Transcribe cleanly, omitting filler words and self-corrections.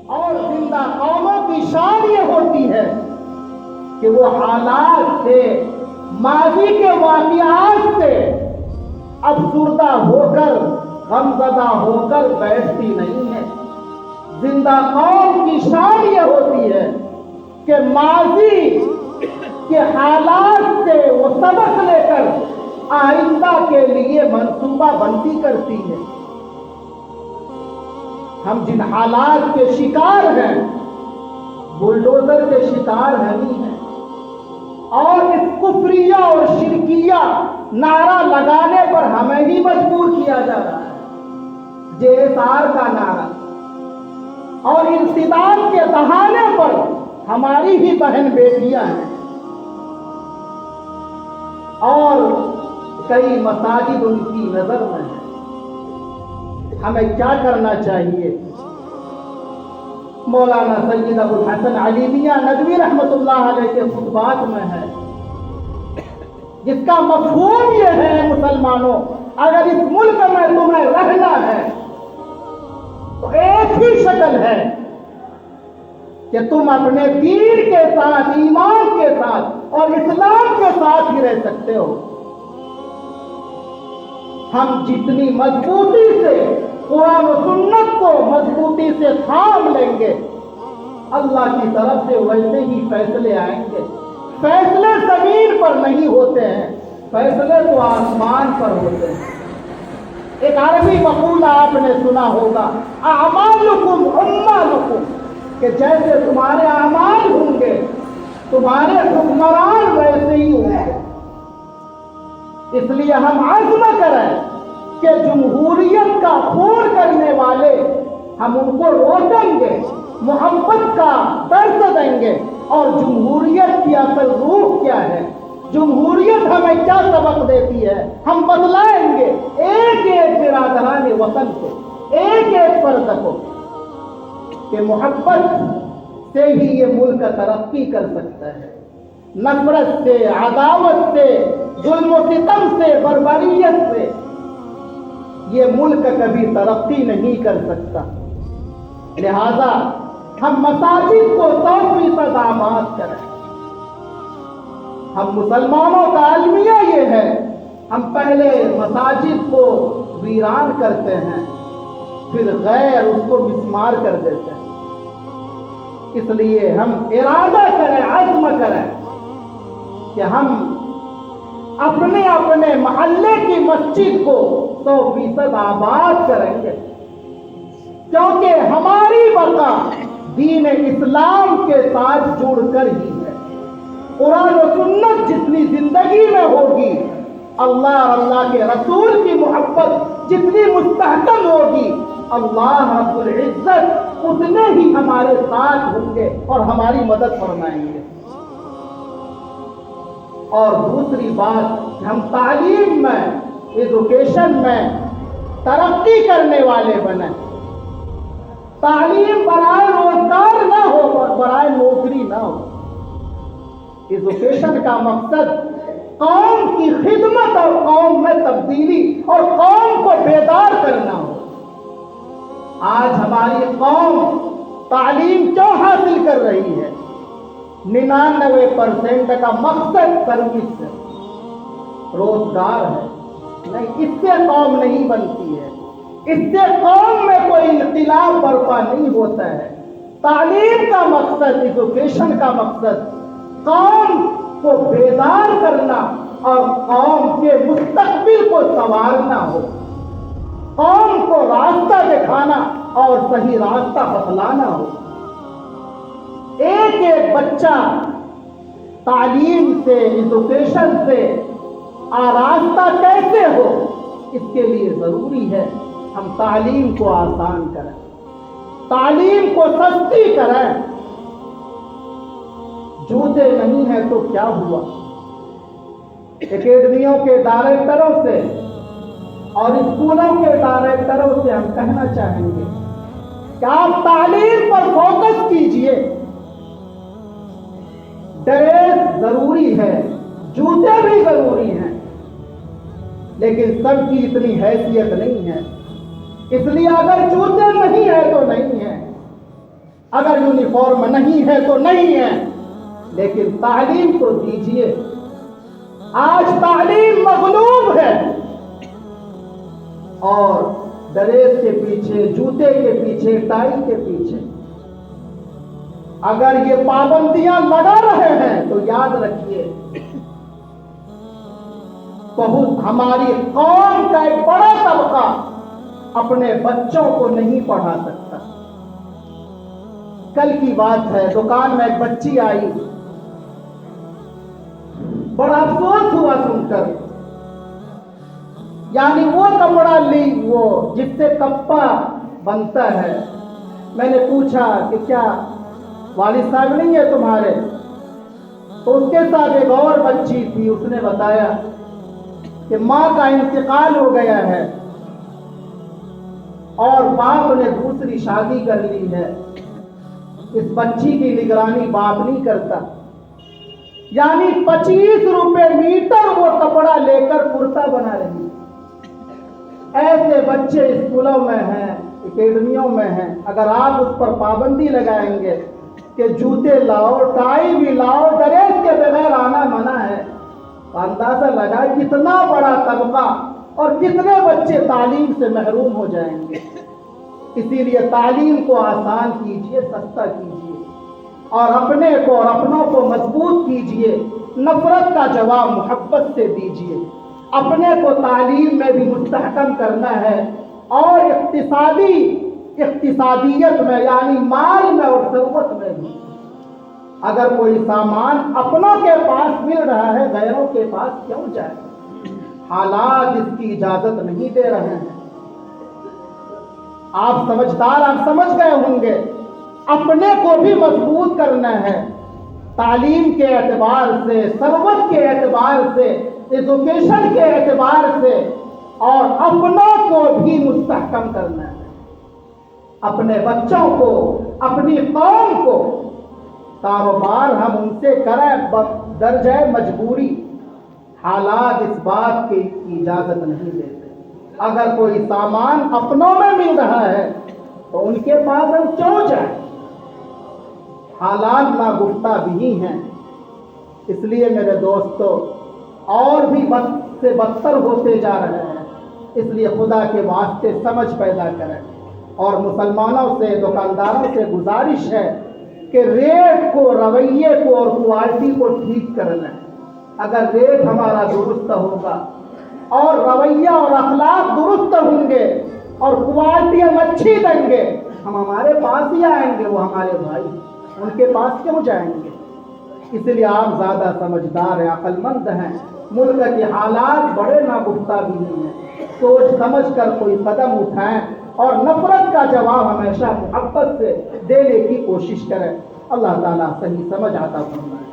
اور زندہ قوموں کی شان یہ ہوتی ہے کہ وہ حالات سے، ماضی کے واقعات سے افسردہ ہو کر، غمزدہ ہو کر بیٹھتی نہیں ہے۔ زندہ قوم کی شان یہ ہوتی ہے کہ ماضی کے حالات سے وہ سبق لے کر آئندہ کے لیے منصوبہ بندی کرتی ہے۔ ہم جن حالات کے شکار ہیں، بلڈوزر کے شکار نہیں ہیں، اور اس کفریہ اور شرکیہ نعرہ لگانے پر ہمیں ہی مجبور کیا جا رہا ہے۔ JSR کا نعرہ اور انسداد کے بہانے پر ہماری ہی بہن بیٹیاں ہیں، اور کئی مساجد ان کی نظر میں ہیں۔ ہمیں کیا کرنا چاہیے؟ مولانا سید ابو الحسن علی میاں ندوی رحمۃ اللہ علیہ کے خطبات میں ہے، جس کا مفہوم یہ ہے مسلمانوں، اگر اس ملک میں تمہیں رہنا ہے تو ایک ہی شکل ہے کہ تم اپنے دین کے ساتھ، ایمان کے ساتھ اور اسلام کے ساتھ ہی رہ سکتے ہو۔ ہم جتنی مضبوطی سے قرآن و سنت کو مضبوطی سے تھام لیں گے، اللہ کی طرف سے ویسے ہی فیصلے آئیں گے۔ فیصلے زمین پر نہیں ہوتے ہیں، فیصلے تو آسمان پر ہوتے ہیں۔ ایک عربی مقولہ آپ نے سنا ہوگا، اعمالکم عمالکم، کہ جیسے تمہارے اعمال ہوں گے تمہارے حکمران ویسے ہی ہوں گے۔ اس لیے ہم عزم کریں کہ جمہوریت کا خون کرنے والے ہم ان کو روکیں گے، محبت کا درس دیں گے، اور جمہوریت کی اصل روح کیا ہے، جمہوریت ہمیں کیا سبق دیتی ہے، ہم بتلائیں گے ایک ایک برادران وطن کو، ایک ایک فرد کو، کہ محبت سے ہی یہ ملک ترقی کر سکتا ہے۔ نفرت سے، عداوت سے، ظلم و ستم سے، بربریت سے یہ ملک کبھی ترقی نہیں کر سکتا۔ لہذا ہم مساجد کو 100% آباد کریں۔ ہم مسلمانوں کا المیہ یہ ہے، ہم پہلے مساجد کو ویران کرتے ہیں، پھر غیر اس کو مسمار کر دیتے ہیں۔ اس لیے ہم ارادہ کریں، عزم کریں کہ ہم اپنے اپنے محلے کی مسجد کو 100% آباد کریں گے، کیونکہ ہماری بقا دین اسلام کے ساتھ جڑ کر ہی ہے۔ قرآن و سنت جتنی زندگی میں ہوگی، اللہ اور اللہ کے رسول کی محبت جتنی مستحکم ہوگی، اللہ رب العزت اتنے ہی ہمارے ساتھ ہوں گے اور ہماری مدد فرمائیں گے۔ اور دوسری بات کہ ہم تعلیم میں، ایجوکیشن میں ترقی کرنے والے بنیں۔ تعلیم برائے روزگار نہ ہو، برائے نوکری نہ ہو۔ ایجوکیشن کا مقصد قوم کی خدمت اور قوم میں تبدیلی اور قوم کو بیدار کرنا ہو۔ آج ہماری قوم تعلیم کیوں حاصل کر رہی ہے؟ 99% کا مقصد سروس ہے، روزگار ہے۔ نہیں، اس سے قوم نہیں بنتی ہے، اس سے قوم میں کوئی انقلاب برپا نہیں ہوتا ہے۔ تعلیم کا مقصد، ایجوکیشن کا مقصد قوم کو بیدار کرنا اور قوم کے مستقبل کو سنوارنا ہو، قوم کو راستہ دکھانا اور صحیح راستہ بتلانا ہو۔ ایک ایک بچہ تعلیم سے، ایجوکیشن سے آراستہ کیسے ہو، اس کے لیے ضروری ہے ہم تعلیم کو آسان کریں، تعلیم کو سستی کریں۔ جوتے نہیں ہیں تو کیا ہوا؟ اکیڈمیوں کے ڈائریکٹروں سے اور اسکولوں کے ڈائریکٹروں سے ہم کہنا چاہیں گے کہ آپ تعلیم پر فوکس کیجئے۔ ڈریس ضروری ہے، جوتے بھی ضروری ہیں، لیکن سب کی اتنی حیثیت نہیں ہے، اس لیے اگر جوتے نہیں ہیں تو نہیں ہیں۔ اگر یونیفارم نہیں ہے تو نہیں ہے، لیکن تعلیم تو دیجیے۔ آج تعلیم مغلوب ہے، اور ڈریس کے پیچھے، جوتے کے پیچھے، ٹائی کے پیچھے اگر یہ پابندیاں لگا رہے ہیں تو یاد رکھیے بہت ہماری قوم کا ایک بڑا طبقہ اپنے بچوں کو نہیں پڑھا سکتا۔ کل کی بات ہے، دکان میں ایک بچی آئی، بڑا افسوس ہوا سن کر، یعنی وہ کپڑا لی وہ جس سے کپا بنتا ہے۔ میں نے پوچھا کہ کیا والد صاحب نہیں ہے تمہارے؟ تو اس کے ساتھ ایک اور بچی تھی، اس نے بتایا کہ ماں کا انتقال ہو گیا ہے اور باپ نے دوسری شادی کر لی ہے، اس بچی کی نگرانی باپ نہیں کرتا۔ یعنی 25 روپے میٹر وہ کپڑا لے کر کرتا بنا رہی۔ ایسے بچے اسکولوں میں ہیں، اکیڈمیوں میں ہیں۔ اگر آپ اس پر پابندی لگائیں گے کہ جوتے لاؤ، ٹائی بھی لاؤ، ڈریس کے بغیر آنا منع ہے، تو اندازہ لگائے کتنا بڑا طبقہ اور کتنے بچے تعلیم سے محروم ہو جائیں گے۔ اسی لیے تعلیم کو آسان کیجیے، سستا کیجیے، اور اپنے کو اور اپنوں کو مضبوط کیجیے۔ نفرت کا جواب محبت سے دیجیے۔ اپنے کو تعلیم میں بھی مستحکم کرنا ہے، اور اقتصادیت میں یعنی مال میں اور ثروت میں بھی۔ اگر کوئی سامان اپنوں کے پاس مل رہا ہے، غیروں کے پاس کیوں جائے؟ حالات اس کی اجازت نہیں دے رہے ہیں۔ آپ سمجھدار، آپ سمجھ گئے ہوں گے، اپنے کو بھی مضبوط کرنا ہے، تعلیم کے اعتبار سے، ثروت کے اعتبار سے، ایجوکیشن کے اعتبار سے، اور اپنوں کو بھی مستحکم کرنا ہے۔ اپنے بچوں کو، اپنی قوم کو، کاروبار ہم ان سے کریں درجہ مجبوری، حالات اس بات کی اجازت نہیں دیتے۔ اگر کوئی سامان اپنوں میں مل رہا ہے تو ان کے پاس ہم کیوں جائیں؟ حالات ناگفتہ بھی ہیں۔ اس لیے میرے دوستو، اور بھی بد سے بدتر ہوتے جا رہے ہیں۔ اس لیے خدا کے واسطے سمجھ پیدا کریں، اور مسلمانوں سے، دکانداروں سے گزارش ہے کہ ریٹ کو، رویے کو اور کوالٹی کو ٹھیک کرنا ہے۔ اگر ریٹ ہمارا درست ہوگا اور رویہ اور اخلاق درست ہوں گے اور کوالٹی ہم اچھی دیں گے، ہم ہمارے پاس ہی آئیں گے، وہ ہمارے بھائی، ان کے پاس کیوں جائیں گے؟ اس لیے آپ زیادہ سمجھدار ہیں، عقل مند ہیں۔ ملک کے حالات بڑے ناگفتہ بھی نہیں ہیں، سوچ سمجھ کر کوئی قدم اٹھائیں، اور نفرت کا جواب ہمیشہ محبت سے دینے کی کوشش کریں۔ اللہ تعالیٰ صحیح سمجھ عطا فرمائے۔